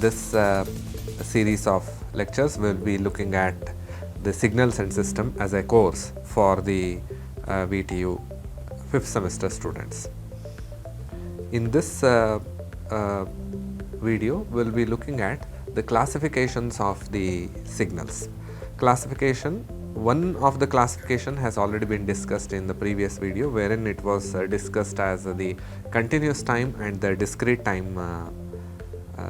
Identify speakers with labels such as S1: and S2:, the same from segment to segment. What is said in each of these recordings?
S1: this series of lectures we will be looking at the signals and system as a course for the VTU 5th semester students. In this video we will be looking at the classifications of the signals. One of the classification has already been discussed in the previous video, wherein it was discussed as the continuous time and the discrete time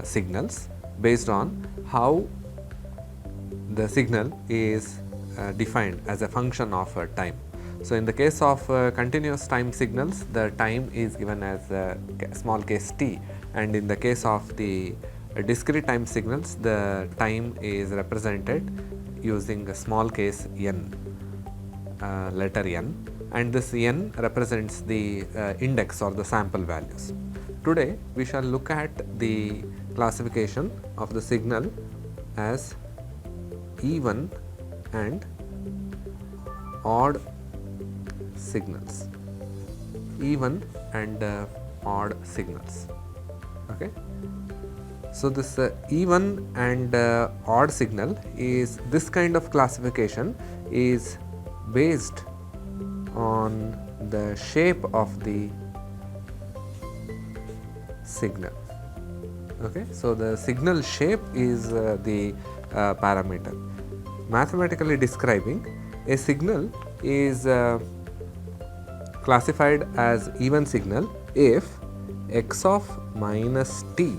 S1: signals based on how the signal is defined as a function of time. So, in the case of continuous time signals, the time is given as small case t, and in the case of the discrete time signals, the time is represented using a small case n, letter n, and this n represents the index or the sample values. Today we shall look at the classification of the signal as even and odd signals, even and odd signals. Okay. So, this even and odd signal is, this kind of classification is based on the shape of the signal. Okay. So, the signal shape is the parameter. Mathematically describing, a signal is classified as even signal if x of minus t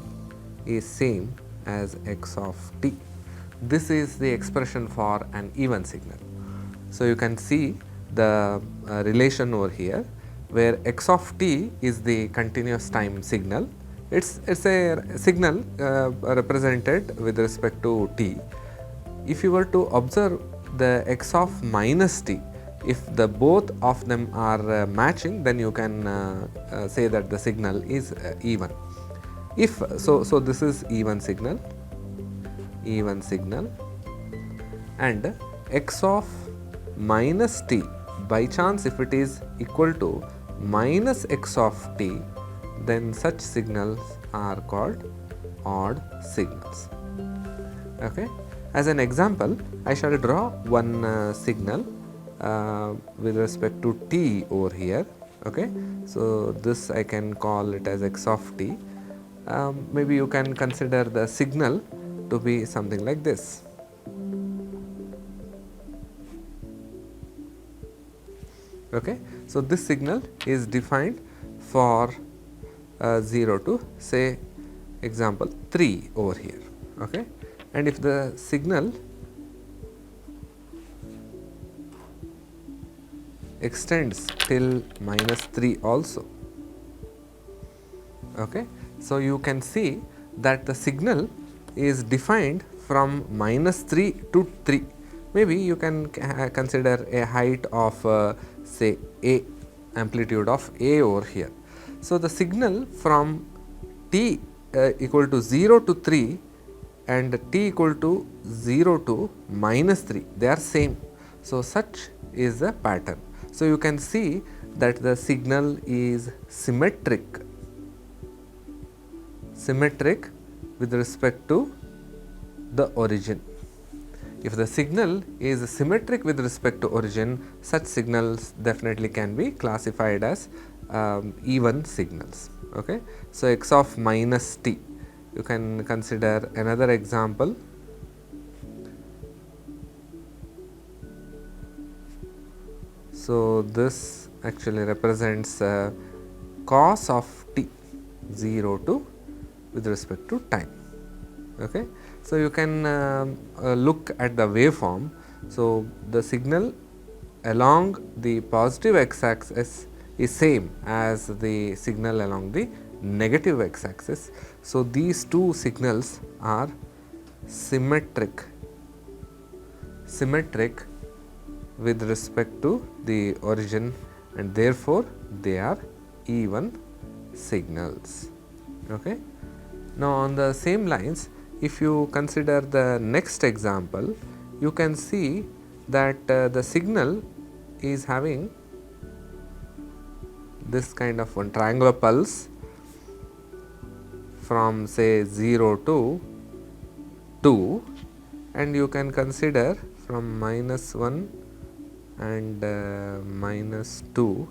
S1: is same as x of t. This is the expression for an even signal. So, you can see the relation over here, where x of t is the continuous time signal. It's a signal represented with respect to t. If you were to observe the x of minus t, if the both of them are matching, then you can say that the signal is even. If so, this is even signal, and x of minus t, by chance if it is equal to minus x of t, then such signals are called odd signals. Okay. As an example, I shall draw one signal with respect to t over here. Okay. So, this I can call it as x of t. Maybe you can consider the signal to be something like this. Okay. So, this signal is defined for 0 to say example 3 over here. Okay. And if the signal extends till minus 3 also. Okay. So, you can see that the signal is defined from minus 3 to 3. Maybe you can consider a height of say a, amplitude of a over here. So, the signal from t equal to 0 to 3 and t equal to 0 to minus 3, they are same. So, such is the pattern. So, you can see that the signal is symmetric with respect to the origin. If the signal is symmetric with respect to origin, such signals definitely can be classified as even signals. Okay. So, x of minus t, you can consider another example. So, this actually represents cos of t, 0 to with respect to time. Okay. So, you can look at the waveform. So, the signal along the positive x axis is same as the signal along the negative x axis. So, these two signals are symmetric with respect to the origin, and therefore, they are even signals. Okay. Now, on the same lines, if you consider the next example, you can see that the signal is having this kind of one triangular pulse from say 0 to 2, and you can consider from minus 1 and minus 2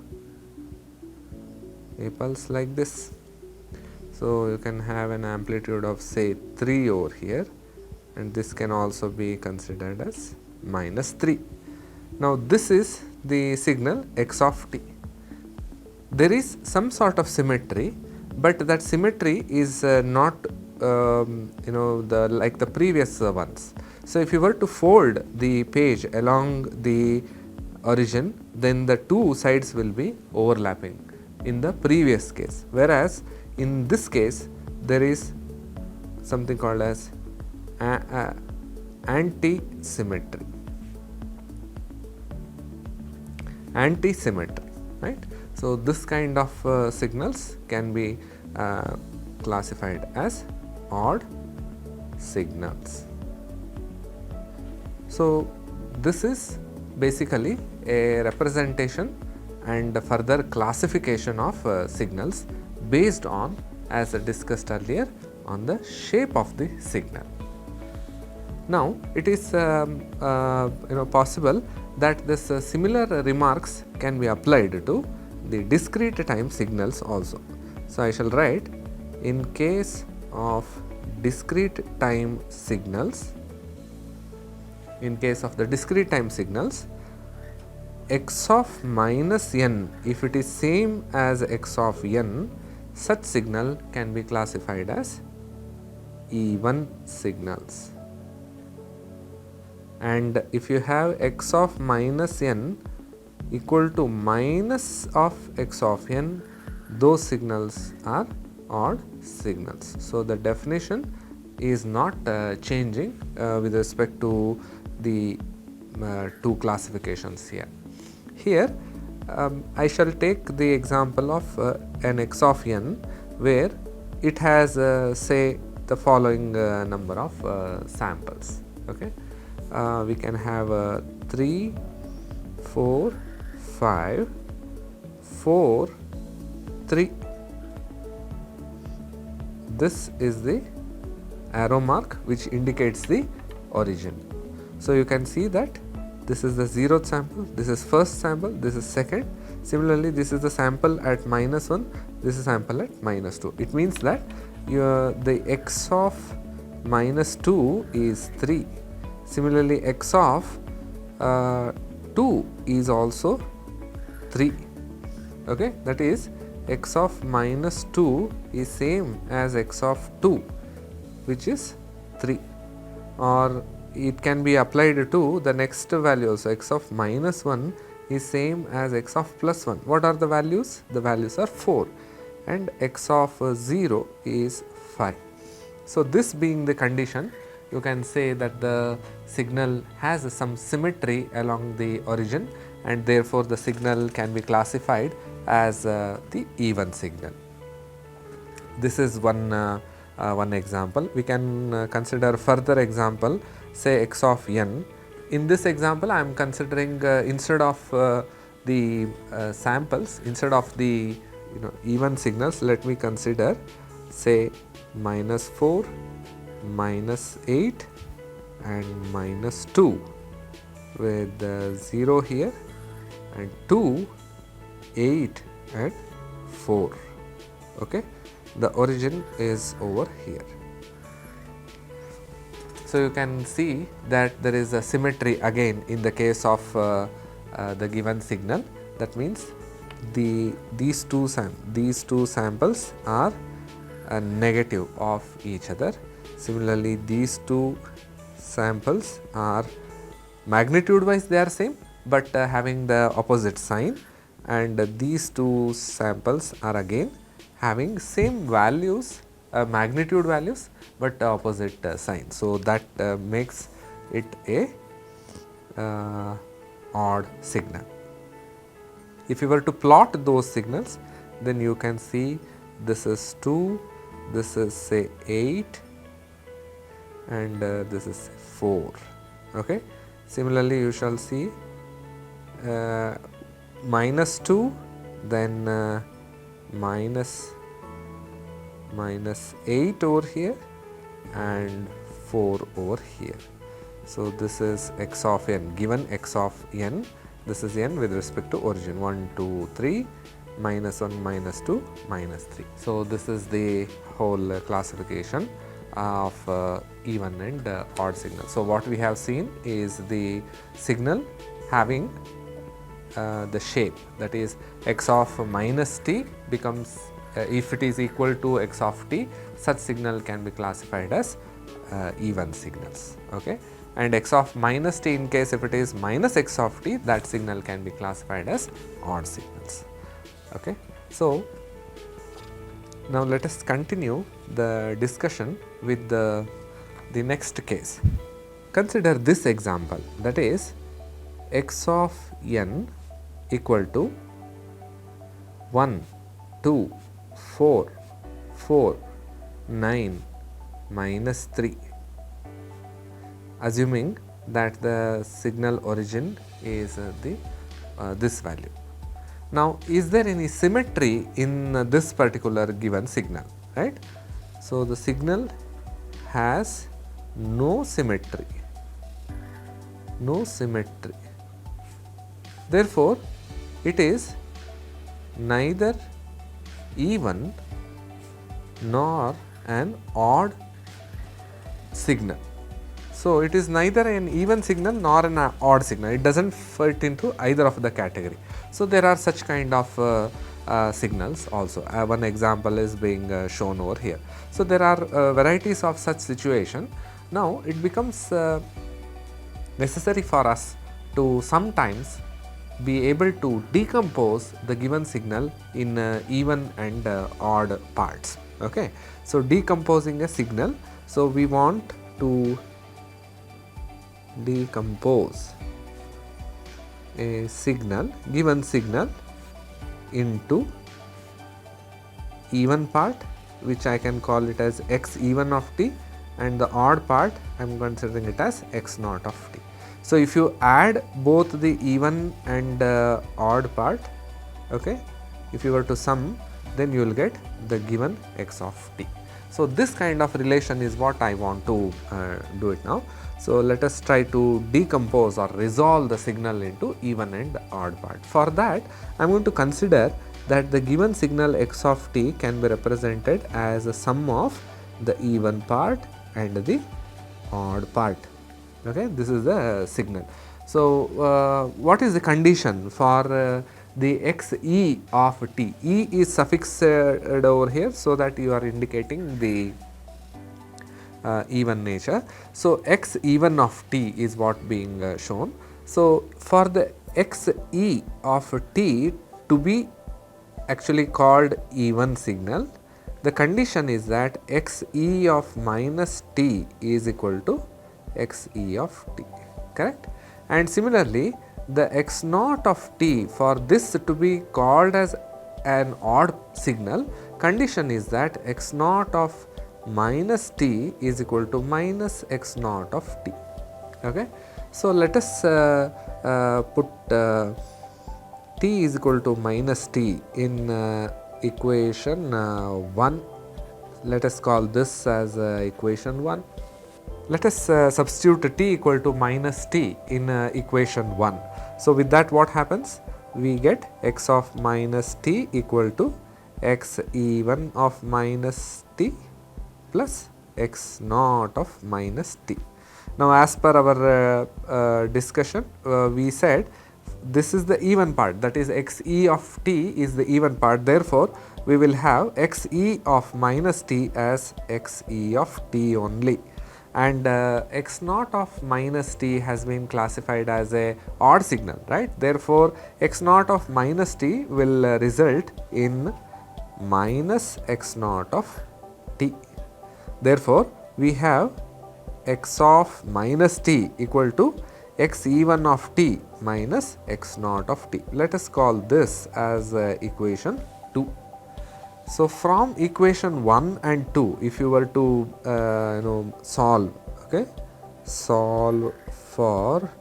S1: a pulse like this. So, you can have an amplitude of say 3 over here, and this can also be considered as minus 3. Now, this is the signal x of t. There is some sort of symmetry, but that symmetry is not like the previous ones. So, if you were to fold the page along the origin, then the two sides will be overlapping in the previous case, whereas in this case there is something called as anti-symmetry, right. So, this kind of signals can be classified as odd signals. So, this is basically a representation and further classification of signals based on, as discussed earlier, on the shape of the signal. Now, it is possible that this similar remarks can be applied to the discrete time signals also. So, I shall write, in case of discrete time signals, x of minus n, if it is same as x of n, such signal can be classified as even signals. And if you have x of minus n equal to minus of x of n, those signals are odd signals. So, the definition is not changing with respect to the two classifications here. Here I shall take the example of an x of n where it has say the following number of samples. Okay. We can have 3, 4, 5, 4, 3. This is the arrow mark which indicates the origin. So, you can see that this is the 0th sample, this is first sample, this is second. Similarly, this is the sample at minus 1, this is sample at minus 2. It means that the x of minus 2 is 3. Similarly, x of 2 is also 3. Okay, that is x of minus 2 is same as x of 2, which is 3, or it can be applied to the next value. So, x of minus 1 is same as x of plus 1. What are the values? The values are 4, and x of 0 is 5. So, this being the condition, you can say that the signal has some symmetry along the origin, and therefore, the signal can be classified as the even signal. This is one example. We can consider further example, say x of n. In this example, I am considering instead of the samples, instead of the even signals, let me consider say minus 4, minus 8 and minus 2 with 0 here and 2, 8 and 4. Okay. The origin is over here. So, you can see that there is a symmetry again in the case of the given signal. That means these two samples are negative of each other. Similarly, these two samples are magnitude wise they are same, but having the opposite sign, and these two samples are again having same values, magnitude values, but opposite sign. So, that makes it a odd signal. If you were to plot those signals, then you can see this is 2, this is say 8 and this is 4. Okay. Similarly, you shall see minus 2, then minus 8 over here and 4 over here. So this is x of n, given x of n, this is n with respect to origin, 1, 2, 3, minus 1, minus 2, minus 3. So this is the whole classification of even and odd signal. So what we have seen is the signal having the shape, that is x of minus t becomes if it is equal to x of t, such signal can be classified as even signals. Okay, and x of minus t, in case if it is minus x of t, that signal can be classified as odd signals. Okay, so now let us continue the discussion with the next case. Consider this example, that is x of n equal to 1, 2, 4, 4, 9, minus 3, assuming that the signal origin is this value. Now, is there any symmetry in this particular given signal, right? So, the signal has no symmetry, therefore, it is neither even nor an odd signal. So, it is neither an even signal nor an odd signal, it does not fit into either of the category. So, there are such kind of signals also. One example is being shown over here. So, there are varieties of such situation. Now, it becomes necessary for us to sometimes be able to decompose the given signal in even and odd parts. Okay. So, decomposing a signal, so we want to decompose a signal, given signal, into even part, which I can call it as x even of t, and the odd part I am considering it as x naught of t. So, if you add both the even and odd part, okay, if you were to sum, then you will get the given x of t. So, this kind of relation is what I want to do it now. So, let us try to decompose or resolve the signal into even and odd part. For that, I am going to consider that the given signal x of t can be represented as a sum of the even part and the odd part. Okay, this is the signal. So, what is the condition for the x e of t? E is suffixed over here, so that you are indicating the even nature. So, x even of t is what being shown. So, for the x e of t to be actually called even signal, the condition is that x e of minus t is equal to x e of t, correct? And similarly, the x naught of t, for this to be called as an odd signal, condition is that x naught of minus t is equal to minus x naught of t. Okay. So, let us put t is equal to minus t in equation 1. Let us call this as equation 1. Let us substitute t equal to minus t in equation 1. So, with that what happens? We get x of minus t equal to x even of minus t plus x naught of minus t. Now, as per our discussion, we said this is the even part, that is x e of t is the even part. Therefore, we will have x e of minus t as x e of t only, and x naught of minus t has been classified as a odd signal, right? Therefore, x naught of minus t will result in minus x naught of t. Therefore, we have x of minus t equal to x even of t minus x naught of t. Let us call this as equation 2. So, from equation 1 and 2, if you were to solve, okay, solve for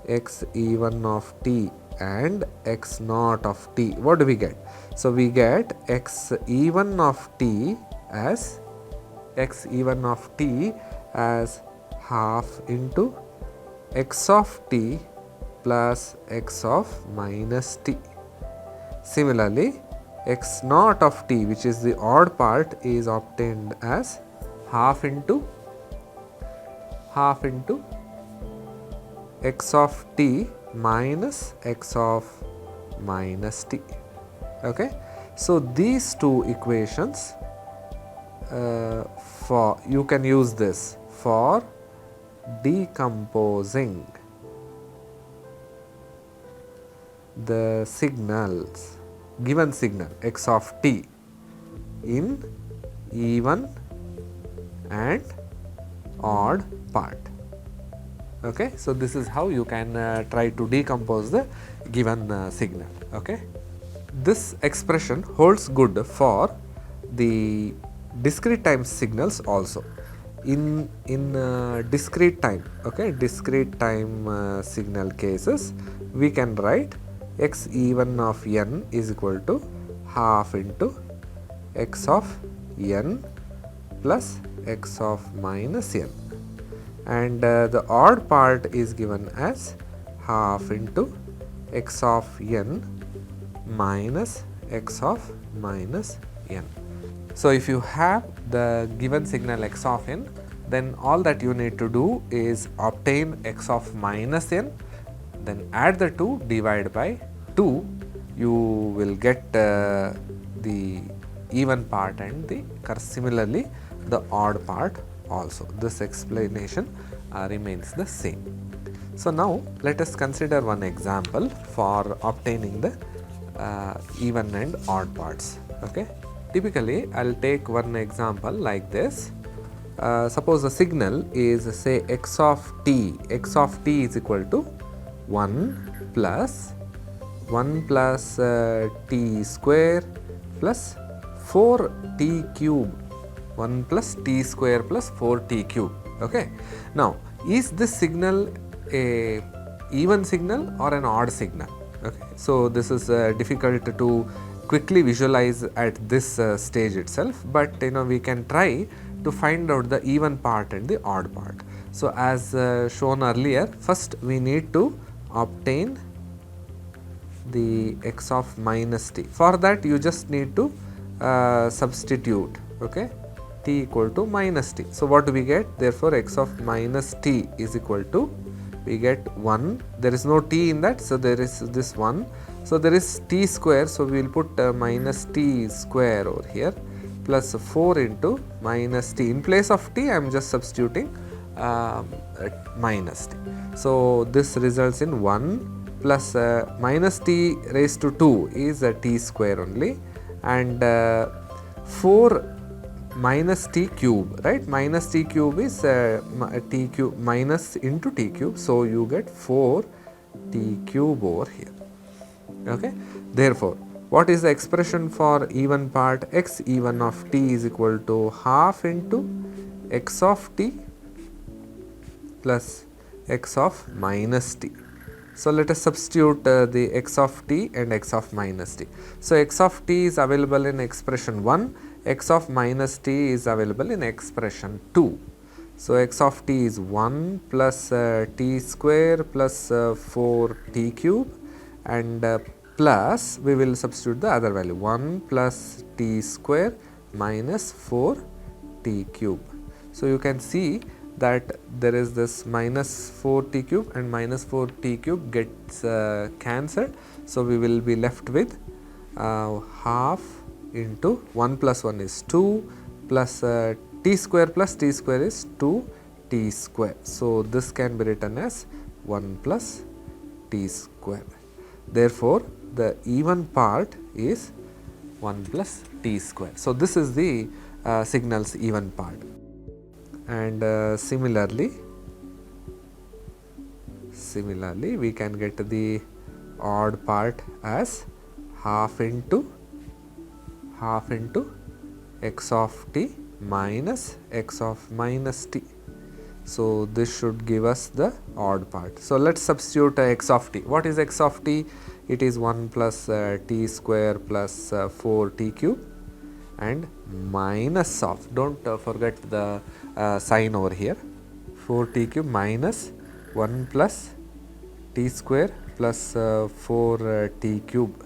S1: x even of t and x naught of t, what do we get? So, we get x even of t as as half into x of t plus x of minus t. Similarly, x naught of t, which is the odd part, is obtained as half into x of t minus x of minus t. Okay. So, these two equations for you can use this for decomposing the signals, given signal x of t in even and odd part. Okay. So, this is how you can try to decompose the given signal. Okay. This expression holds good for the discrete time signals also. In discrete time, okay, discrete time signal cases, we can write x even of n is equal to half into x of n plus x of minus n, and the odd part is given as half into x of n minus x of minus n. So, if you have the given signal x of n, then all that you need to do is obtain x of minus n, then add the 2, divide by 2, you will get the even part and the similarly the odd part also. This explanation remains the same. So, now let us consider one example for obtaining the even and odd parts. Okay. Typically, I will take one example like this. Suppose the signal is say x of t is equal to 1 plus t square plus 4 t cube, 1 plus t square plus 4 t cube. Okay. Now, is this signal a even signal or an odd signal? Okay. So, this is difficult to quickly visualize at this stage itself, but we can try to find out the even part and the odd part. So, as shown earlier, first we need to obtain the x of minus t. For that, you just need to substitute, okay, t equal to minus t. So, what do we get? Therefore, x of minus t is equal to, we get 1, there is no t in that, so there is this 1. So, there is t square, so we will put minus t square over here plus 4 into minus t. In place of t, I am just substituting minus t. So, this results in 1 plus minus t raised to 2 is t square only, and 4 minus t cube, right, minus t cube is t cube minus into t cube. So, you get 4 t cube over here. Okay. Therefore, what is the expression for even part? X even of t is equal to half into x of t plus x of minus t. So, let us substitute the x of t and x of minus t. So, x of t is available in expression 1, x of minus t is available in expression 2. So, x of t is 1 plus t square plus 4 t cube, and plus we will substitute the other value 1 plus t square minus 4 t cube. So, you can see that there is this minus 4 t cube and minus 4 t cube gets cancelled. So, we will be left with half into 1 plus 1 is 2 plus t square is 2 t square. So, this can be written as 1 plus t square. Therefore, the even part is 1 plus t square. So, this is the signal's even part, and similarly we can get the odd part as half into x of t minus x of minus t. So, this should give us the odd part. So, let us substitute x of t. What is x of t? It is 1 plus t square plus 4 t cube and minus of, do not forget the sign over here, 4t cube minus 1 plus t square plus 4t cube.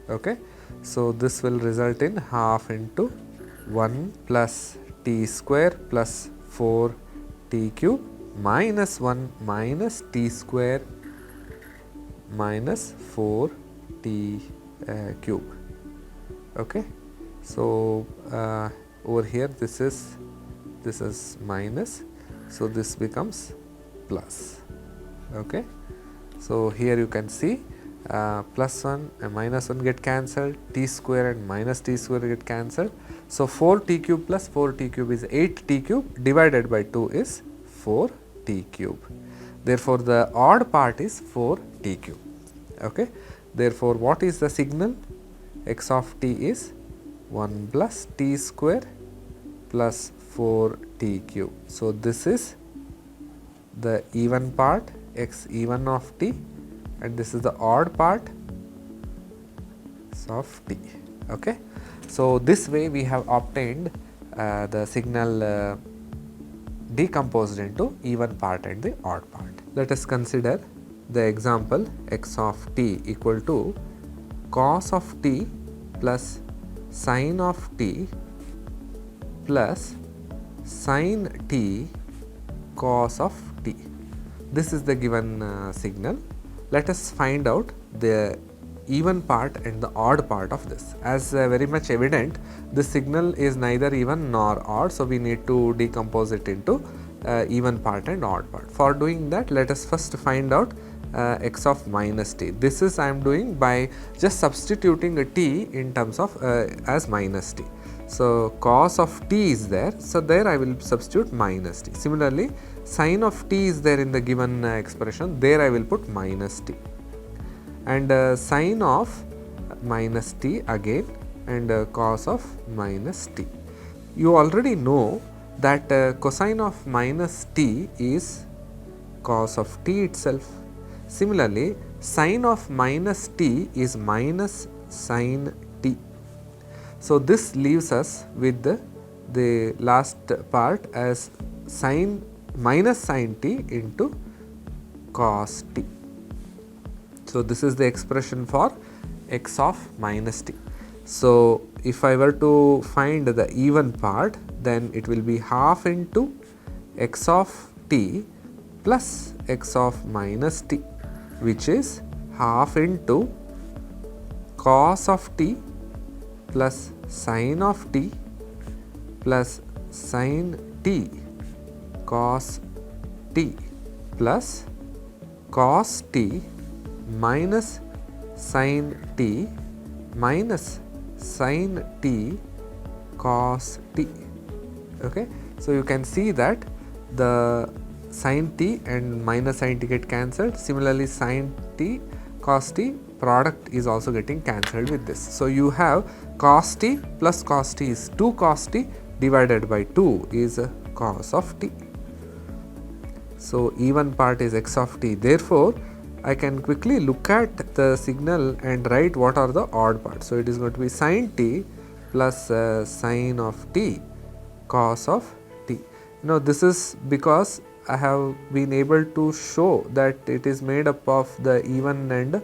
S1: Okay. So, this will result in half into 1 plus t square plus 4 t cube minus 1 minus t square minus 4 t cube. Okay. So, over here this is minus, so this becomes plus. Okay. So, here you can see plus 1 and minus 1 get cancelled, t square and minus t square get cancelled. So, 4 t cube plus 4 t cube is 8 t cube, divided by 2 is 4 t cube. Therefore, the odd part is 4 t cube. Okay. Therefore, what is the signal? X of t is 1 plus t square plus 4 t cube. So, this is the even part, x even of t, and this is the odd part of t. Okay. So, this way we have obtained the signal decomposed into even part and the odd part. Let us consider the example x of t equal to cos of t plus sin of t plus sin t cos of t. This is the given signal. Let us find out the even part and the odd part of this. As very much evident, this signal is neither even nor odd. So, we need to decompose it into even part and odd part. For doing that, let us first find out x of minus t. This is I am doing by just substituting a t in terms of as minus t. So, cos of t is there. So, there I will substitute minus t. Similarly, sin of t is there in the given expression. There I will put minus t. And sin of minus t again, and cos of minus t. You already know that cosine of minus t is cos of t itself. Similarly, sin of minus t is minus sin t. So, this leaves us with the last part as sin minus sin t into cos t. So, this is the expression for x of minus t. So, if I were to find the even part, then it will be half into x of t plus x of minus t, which is half into cos of t plus sin of t plus sin t cos t plus cos t minus sin t minus sin t cos t. Okay. So, you can see that the sin t and minus sin t get cancelled. Similarly, sin t cos t product is also getting cancelled with this. So, you have cos t plus cos t is 2 cos t divided by 2 is cos of t. So, even part is x of t. Therefore, I can quickly look at the signal and write what are the odd parts. So, it is going to be sin t plus sin of t cos of t. Now, this is because I have been able to show that it is made up of the even and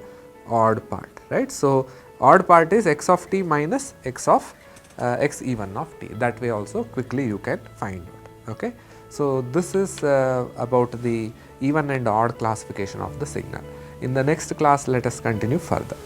S1: odd part, right. So, odd part is x of t minus x of x even of t. That way also quickly you can find out. Okay. So, this is about the even and odd classification of the signal. In the next class, let us continue further.